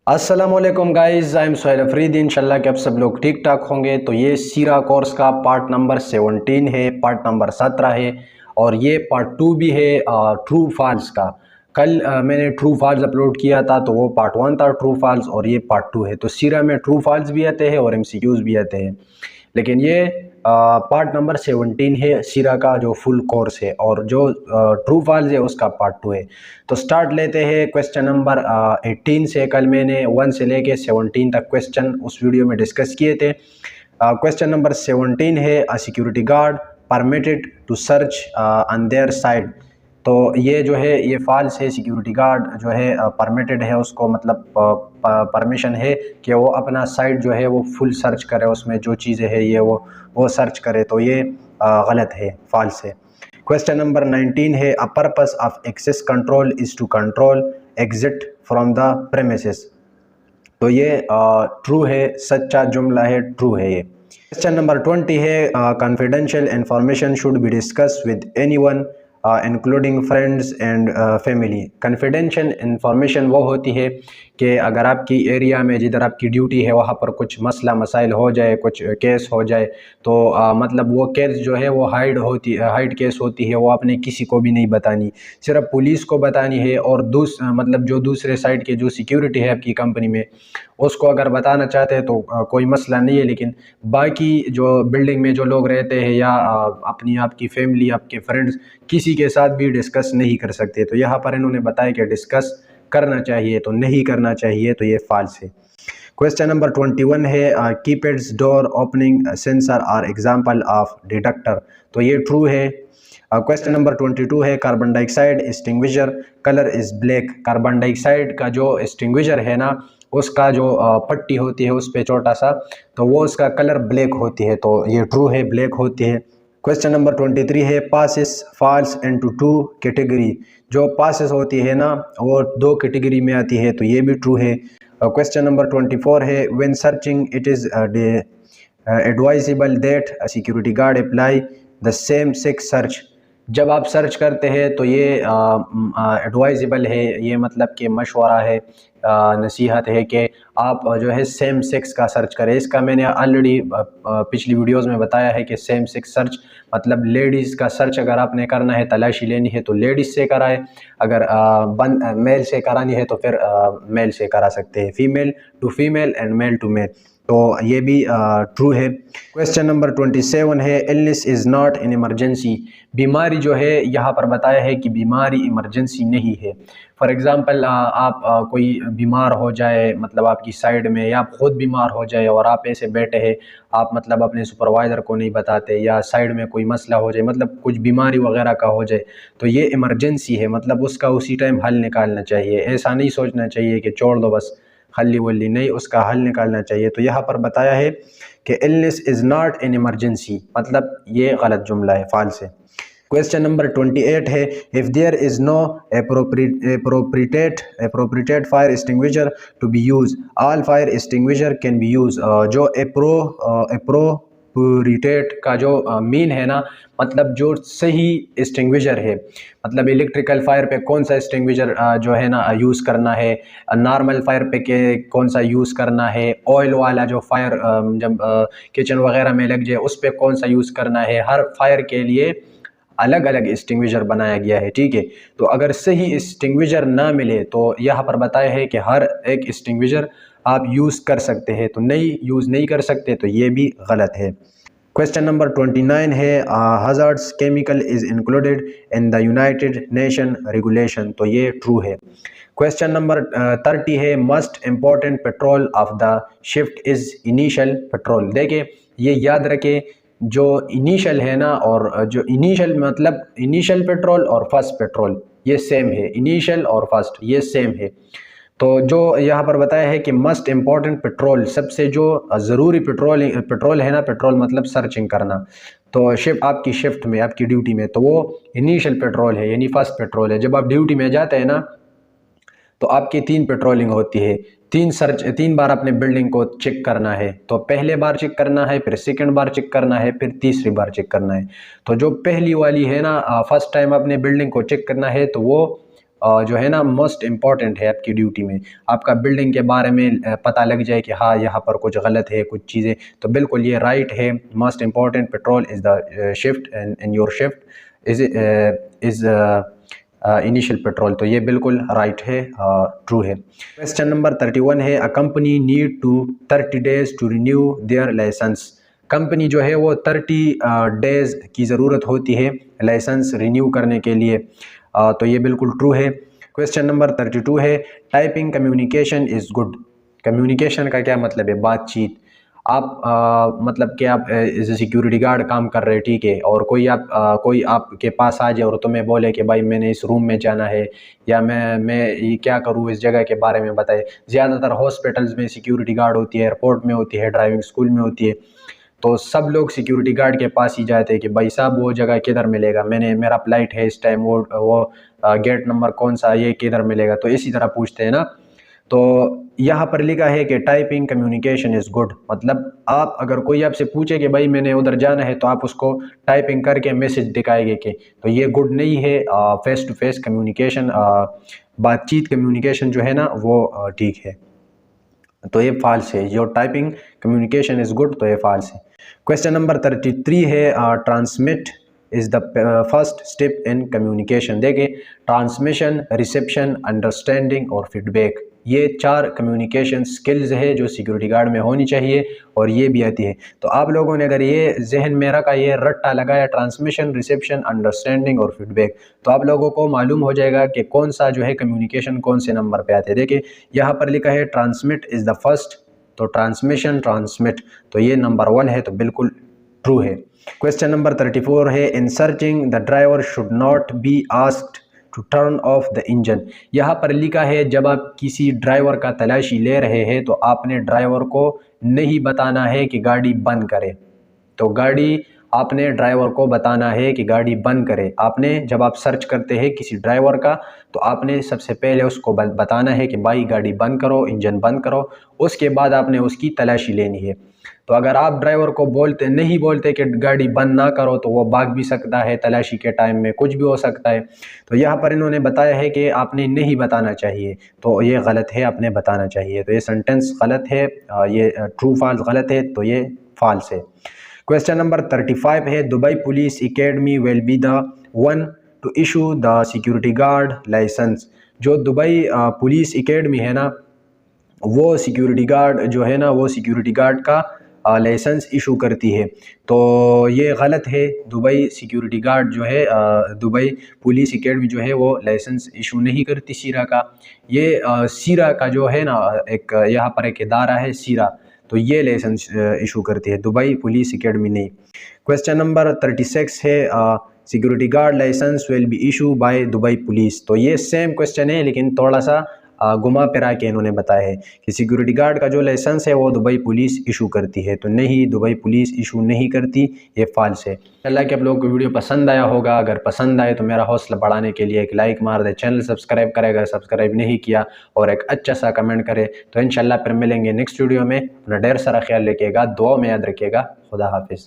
अस्सलामुअलैकुम guys, I am Sohail Afridi. इंशाल्लाह कि आप सब लोग ठीक ठाक होंगे। तो ये सीरा कोर्स का पार्ट नंबर 17 है, पार्ट नंबर 17 है और ये पार्ट 2 भी है ट्रू फॉल्स का। कल मैंने ट्रू फॉल्स अपलोड किया था तो वो पार्ट 1 था ट्रू फॉल्स और ये पार्ट 2 है। तो सीरा में ट्रू फॉल्स भी आते हैं और एमसीक्यूज भी आते हैं, लेकिन ये पार्ट नंबर 17 है सीरा का जो फुल कोर्स है, और जो ट्रू फॉल्स है उसका पार्ट 2 है। तो स्टार्ट लेते हैं क्वेश्चन नंबर 18 से। कल मैंने 1 से लेके 17 तक क्वेश्चन उस वीडियो में डिस्कस किए थे। क्वेश्चन नंबर 17 है, a security guard permitted to search on their side. तो ये जो है ये फॉल्स है। सिक्योरिटी गार्ड जो है परमिटेड है, उसको मतलब परमिशन है कि वो अपना साइट जो है वो फुल सर्च करे, उसमें जो चीज़ें है ये वो सर्च करे। तो ये गलत है, फॉल्स है। क्वेश्चन नंबर 19 है, a purpose of access control is to control exit from the premises. तो ये ट्रू है, सच्चा जुमला है, ट्रू है ये। क्वेश्चन नंबर 20 है, confidential information should be discuss with anyone including friends and family. Confidential information वो होती है कि अगर आपकी एरिया में जिधर आपकी ड्यूटी है वहाँ पर कुछ मसला मसाइल हो जाए, कुछ केस हो जाए, तो मतलब वो केस जो है वो हाइड केस होती है, वो आपने किसी को भी नहीं बतानी, सिर्फ पुलिस को बतानी है। और मतलब जो दूसरे साइड के जो सिक्योरिटी है आपकी कंपनी में, उसको अगर बताना चाहते हैं तो कोई मसला नहीं है, लेकिन बाकी जो बिल्डिंग में जो लोग रहते हैं या अपनी आपकी फैमिली, आपके फ्रेंड्स, किसी के साथ भी डिस्कस नहीं कर सकते। तो यहाँ पर इन्होंने बताया कि डिस्कस करना चाहिए, तो नहीं करना चाहिए, तो ये फॉल्स है। क्वेश्चन नंबर 21 है, keypads door opening sensor are example of detector. तो ये ट्रू है। क्वेश्चन नंबर 22 है, carbon dioxide extinguisher colour is black. Carbon dioxide का जो एक्सटिंग्विशर है ना, उसका जो पट्टी होती है उस पर छोटा सा, तो वो उसका कलर ब्लैक होती है। तो ये ट्रू है, ब्लैक होती है। क्वेश्चन नंबर 23 है, passes falls into two category. जो पासिस होती है ना वो दो कैटेगरी में आती है, तो ये भी ट्रू है। क्वेश्चन नंबर 24 है, when searching it is advisable that a security guard apply the same sex search. जब आप सर्च करते हैं तो ये एडवाइजेबल है, ये मतलब कि मशवरा है, नसीहत है कि आप जो है सेम सेक्स का सर्च करें। इसका मैंने ऑलरेडी पिछली वीडियोस में बताया है कि सेम सेक्स सर्च मतलब लेडीज़ का सर्च अगर आपने करना है, तलाशी लेनी है, तो लेडीज़ से कराए। अगर मेल से करानी है तो फिर मेल से करा सकते हैं, female to female and male to male. तो ये भी ट्रू है। क्वेश्चन नंबर 27 है, illness is not in emergency. बीमारी जो है यहाँ पर बताया है कि बीमारी इमरजेंसी नहीं है। फॉर एग्ज़ाम्पल आप कोई बीमार हो जाए, मतलब आपकी साइड में, या आप खुद बीमार हो जाए और आप ऐसे बैठे हैं, आप मतलब अपने सुपरवाइज़र को नहीं बताते, या साइड में कोई मसला हो जाए, मतलब कुछ बीमारी वगैरह का हो जाए, तो ये इमरजेंसी है, मतलब उसका उसी टाइम हल निकालना चाहिए। ऐसा नहीं सोचना चाहिए कि छोड़ दो बस, हल्ली वल्ली नहीं, उसका हल निकालना चाहिए। तो यहाँ पर बताया है कि illness is not an emergency, मतलब ये गलत जुमला है, फॉल्स है। क्वेश्चन नंबर 28 है, if there is no appropriate fire extinguisher to be use, all fire extinguisher can be use. जो एप्रोप्रिएट का जो मीन है ना, मतलब जो सही एक्सटिंग्विशर है, मतलब इलेक्ट्रिकल फायर पे कौन सा एक्सटिंग्विशर जो है ना यूज़ करना है, नॉर्मल फायर पे के कौन सा यूज़ करना है, ऑयल वाला जो फायर जब किचन वगैरह में लग जाए उस पर कौन सा यूज़ करना है। हर फायर के लिए अलग अलग एक्सटिंग्विशर बनाया गया है, ठीक है। तो अगर सही एक्सटिंग्विशर ना मिले तो यहाँ पर बताया है कि हर एक एक्सटिंग्विशर आप यूज़ कर सकते हैं, तो यूज़ नहीं कर सकते, तो ये भी गलत है। क्वेश्चन नंबर 29 है, hazards chemical is included in the United nation regulation. तो ये ट्रू है। क्वेश्चन नंबर 30 है, must important petrol of the shift is initial petrol. देखिए ये याद रखें, जो इनिशियल है ना, और जो इनिशियल मतलब इनिशियल पेट्रोल और फर्स्ट पेट्रोल ये सेम है, इनिशियल और फर्स्ट ये सेम है। तो जो यहाँ पर बताया है कि मस्ट इम्पॉर्टेंट पेट्रोल, सबसे जो ज़रूरी पेट्रोल है ना, पेट्रोल मतलब सर्चिंग करना, तो आपकी शिफ्ट में, आपकी ड्यूटी में, तो वो इनिशियल पेट्रोल है, यानी फर्स्ट पेट्रोल है। जब आप ड्यूटी में जाते हैं ना तो आपकी 3 पेट्रोलिंग होती है, 3 बार अपने बिल्डिंग को चेक करना है। तो पहले बार चेक करना है, फिर सेकंड बार चेक करना है, फिर तीसरी बार चेक करना है। तो जो पहली वाली है ना, फर्स्ट टाइम अपने बिल्डिंग को चेक करना है, तो वो जो है ना मोस्ट इम्पॉर्टेंट है आपकी ड्यूटी में। आपका बिल्डिंग के बारे में पता लग जाए कि हाँ यहाँ पर कुछ गलत है कुछ चीज़ें, तो बिल्कुल ये राइट है। Most important petrol is the shift in your shift is initial petrol, तो ये बिल्कुल राइट है, ट्रू है। क्वेश्चन नंबर 31 है, a company need to 30 days to renew their licence. Company जो है वो 30 डेज़ की ज़रूरत होती है लाइसेंस रिन्यू करने के लिए, तो ये बिल्कुल ट्रू है। क्वेश्चन नंबर 32 है, typing communication is good. Communication का क्या मतलब है? बातचीत। आप मतलब कि आप एज ए सिक्योरिटी गार्ड काम कर रहे हैं, ठीक है, और कोई आपके पास आ जाए और तुम्हें बोले कि भाई मैंने इस रूम में जाना है, या मैं ये क्या करूँ इस जगह के बारे में बताए। ज़्यादातर हॉस्पिटल्स में सिक्योरिटी गार्ड होती है, एयरपोर्ट में होती है, ड्राइविंग स्कूल में होती है, तो सब लोग सिक्योरिटी गार्ड के पास ही जाते हैं कि भाई साहब वो जगह किधर मिलेगा, मेरा फ्लाइट है इस टाइम, वो गेट नंबर कौन सा, ये किधर मिलेगा, तो इसी तरह पूछते हैं ना। तो यहाँ पर लिखा है कि टाइपिंग कम्युनिकेशन इज़ गुड, मतलब आप अगर कोई आपसे पूछे कि भाई मैंने उधर जाना है, तो आप उसको टाइपिंग करके मैसेज दिखाएंगे कि, तो ये गुड नहीं है। फेस टू फेस कम्युनिकेशन, बातचीत कम्युनिकेशन जो है ना वो ठीक है, तो ये फॉल्स है। जो टाइपिंग कम्युनिकेशन इज़ गुड, तो ये फॉल्स है। क्वेश्चन नंबर 33 है, transmit is the first step in communication. देखिए, ट्रांसमिशन, रिसेप्शन, अंडरस्टैंडिंग और फीडबैक, ये 4 कम्युनिकेशन स्किल्स है जो सिक्योरिटी गार्ड में होनी चाहिए, और ये भी आती है। तो आप लोगों ने अगर ये जहन में रखा, ये रट्टा लगाया, ट्रांसमिशन, रिसेप्शन, अंडरस्टैंडिंग और फीडबैक, तो आप लोगों को मालूम हो जाएगा कि कौन सा जो है कम्युनिकेशन कौन से नंबर पे आते हैं। देखिए यहाँ पर लिखा है ट्रांसमिट इज़ द फर्स्ट, तो ट्रांसमिशन, ट्रांसमिट, तो ये नंबर 1 है, तो बिल्कुल ट्रू है। क्वेश्चन नंबर 34 है, in searching the driver should not be asked to turn off the engine. यहाँ पर लिखा है जब आप किसी ड्राइवर का तलाशी ले रहे हैं, तो आपने ड्राइवर को नहीं बताना है कि गाड़ी बंद करे, तो आपने ड्राइवर को बताना है कि गाड़ी बंद करे। आपने जब आप सर्च करते हैं किसी ड्राइवर का, तो आपने सबसे पहले उसको बताना है कि भाई गाड़ी बंद करो, इंजन बंद करो, उसके बाद आपने उसकी तलाशी लेनी है। तो अगर आप ड्राइवर को नहीं बोलते कि गाड़ी बंद ना करो, तो वो भाग भी सकता है, तलाशी के टाइम में कुछ भी हो सकता है। तो यहाँ पर इन्होंने बताया है कि आपने नहीं बताना चाहिए, तो ये गलत है, आपने बताना चाहिए, तो ये सेंटेंस गलत है, ये ट्रू फॉल्स गलत है, तो ये फॉल्स है। क्वेश्चन नंबर 35 है, Dubai police academy will be the one to issue the security guard licence. जो दुबई पुलिस एकेडमी है ना, वो सिक्योरिटी गार्ड जो है ना, वो सिक्योरिटी गार्ड का लाइसेंस इशू करती है, तो ये गलत है। दुबई सिक्योरिटी गार्ड जो है, दुबई पुलिस एकेडमी जो है वो लाइसेंस इशू नहीं करती सीरा का। ये सीरा का जो है ना, एक यहाँ पर एक इदारा है सीरा, तो ये लाइसेंस इशू करती है, दुबई पुलिस एकेडमी नहीं। क्वेश्चन नंबर 36 है, security guard licence will be issue by Dubai police. तो ये सेम क्वेश्चन है, लेकिन थोड़ा सा घुमा फिरा के इन्होंने बताया है कि सिक्योरिटी गार्ड का जो लाइसेंस है वो दुबई पुलिस इशू करती है, तो नहीं, दुबई पुलिस इशू नहीं करती, ये फॉल्स है। अल्लाह कि आप लोगों को वीडियो पसंद आया होगा। अगर पसंद आए तो मेरा हौसला बढ़ाने के लिए एक लाइक मार दे, चैनल सब्सक्राइब करे अगर सब्सक्राइब नहीं किया, और एक अच्छा सा कमेंट करे। तो इंशाल्लाह फिर मिलेंगे नेक्स्ट वीडियो में। अपना ढेर सारा ख्याल रखिएगा, दुआ में याद रखिएगा। खुदा हाफिज़।